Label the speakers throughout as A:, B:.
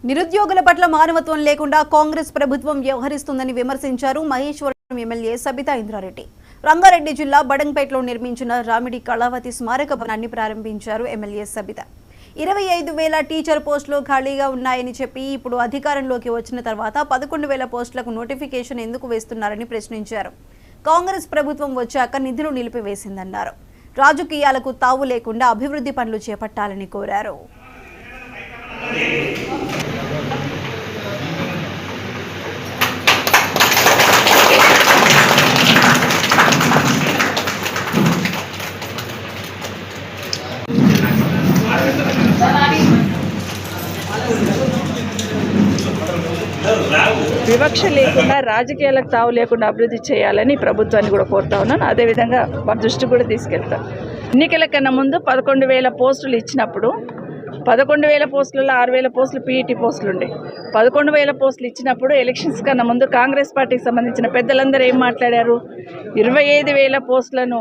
A: నిరుద్యోగుల పట్ల మానవత్వం లేకుండా కాంగ్రెస్ ప్రభుత్వం వ్యవహరిస్తుందని విమర్శించారు మహేశ్వరం ఎమ్మెల్యే సబితా ఇంద్రారెడ్డి. రంగారెడ్డి జిల్లా బడంగపేటలో నిర్మించిన రామిడి కళావతి స్మారక భవనాన్ని ప్రారంభించారు ఎమ్మెల్యే సబిత. 25,000 టీచర్ పోస్టులు ఖాళీగా ఉన్నాయని చెప్పి ఇప్పుడు అధికారంలోకి వచ్చిన తర్వాత 11,000 పోస్టులకు నోటిఫికేషన్ ఎందుకు వేస్తున్నారని ప్రశ్నించారు. కాంగ్రెస్ ప్రభుత్వం వచ్చాక నిధులు నిలిపివేసిందన్నారు. రాజకీయాలకు తావు లేకుండా అభివృద్ధి పనులు చేపట్టాలని కోరారు.
B: వివక్ష లేకుండా రాజకీయాలకు తావు లేకుండా అభివృద్ధి చేయాలని ప్రభుత్వాన్ని కూడా కోరుతా ఉన్నాను. అదేవిధంగా వారి దృష్టి కూడా తీసుకెళ్తాను. ఎన్నికల కన్నా ముందు 11,000 పోస్టులు ఇచ్చినప్పుడు 11,000 పోస్టులలో 6,000 పోస్టులు పీఈటీ పోస్టులు ఉండే. 11,000 పోస్టులు ఇచ్చినప్పుడు ఎలక్షన్స్ కన్నా ముందు కాంగ్రెస్ పార్టీకి సంబంధించిన పెద్దలందరూ ఏం మాట్లాడారు? 25,000 పోస్టులను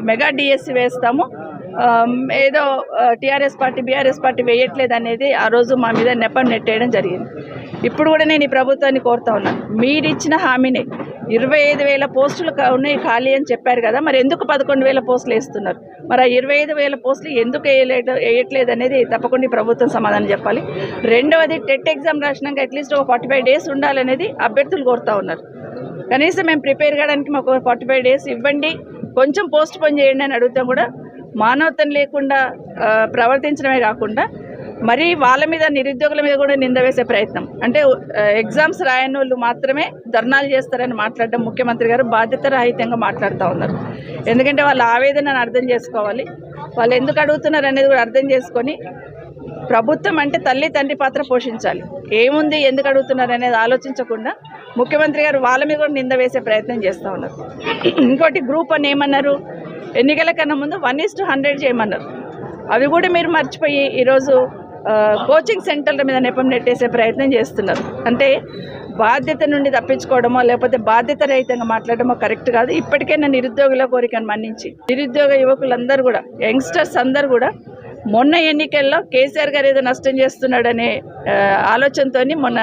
B: మెగా డిఎస్సి వేస్తాము, ఏదో టీఆర్ఎస్ పార్టీ బీఆర్ఎస్ పార్టీ వేయట్లేదు అనేది ఆ రోజు మా మీద నెపం నెట్టేయడం జరిగింది. ఇప్పుడు కూడా నేను ఈ ప్రభుత్వాన్ని కోరుతా ఉన్నాను, మీరు ఇచ్చిన హామీని 25,000 పోస్టులు ఉన్నాయి ఖాళీ అని చెప్పారు కదా, మరి ఎందుకు 11,000 పోస్టులు వేస్తున్నారు? మరి ఆ 25,000 పోస్టులు ఎందుకు వేయట్లేదు అనేది తప్పకుండా ప్రభుత్వం సమాధానం చెప్పాలి. రెండవది, టెట్ ఎగ్జామ్ రాసినాక అట్లీస్ట్ ఒక 45 డేస్ ఉండాలనేది అభ్యర్థులు కోరుతా ఉన్నారు. కనీసం మేము ప్రిపేర్ కావడానికి మాకు 45 డేస్ ఇవ్వండి, కొంచెం పోస్ట్ పోన్ చేయండి అని అడుగుతాం. కూడా మానవత్వం లేకుండా ప్రవర్తించడమే కాకుండా మరి వాళ్ళ మీద నిరుద్యోగుల మీద కూడా నింద వేసే ప్రయత్నం. అంటే ఎగ్జామ్స్ రాయని వాళ్ళు మాత్రమే ధర్నాలు చేస్తారని మాట్లాడడం ముఖ్యమంత్రి గారు బాధ్యత రహితంగా మాట్లాడుతూ ఉన్నారు. ఎందుకంటే వాళ్ళ ఆవేదనను అర్థం చేసుకోవాలి, వాళ్ళు ఎందుకు అడుగుతున్నారు అనేది కూడా అర్థం చేసుకొని ప్రభుత్వం అంటే తల్లి తండ్రి పాత్ర పోషించాలి. ఏముంది ఎందుకు అడుగుతున్నారు అనేది ఆలోచించకుండా ముఖ్యమంత్రి గారు వాళ్ళ మీద కూడా నింద వేసే ప్రయత్నం చేస్తూ ఉన్నారు. ఇంకోటి గ్రూప్ అని ఏమన్నారు? ఎన్నికల కన్నా ముందు 1:100 చేయమన్నారు. అవి కూడా మీరు మర్చిపోయి ఈరోజు కోచింగ్ సెంటర్ల మీద నెపం నెట్టేసే ప్రయత్నం చేస్తున్నారు. అంటే బాధ్యత నుండి తప్పించుకోవడమో లేకపోతే బాధ్యత రహితంగా మాట్లాడడమో కరెక్ట్ కాదు. ఇప్పటికైనా నిరుద్యోగుల కోరికను మన్నించి నిరుద్యోగ యువకులందరూ కూడా, యంగ్స్టర్స్ అందరూ కూడా మొన్న ఎన్నికల్లో కేసీఆర్ గారు ఏదో నష్టం చేస్తున్నాడనే ఆలోచనతో మొన్న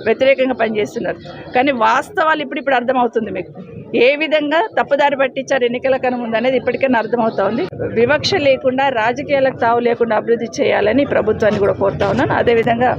B: వ్యతిరేకంగా పనిచేస్తున్నారు. కానీ వాస్తవాలు ఇప్పుడు అర్థమవుతుంది మీకు, ఏ విధంగా తప్పుదారి పట్టించారు ఎన్నికల కన్నా ముందు అనేది ఇప్పటికైనా అర్థమవుతా ఉంది. వివక్ష లేకుండా రాజకీయాలకు తావు లేకుండా అభివృద్ధి చేయాలని ప్రభుత్వాన్ని కూడా కోరుతా ఉన్నాను. అదేవిధంగా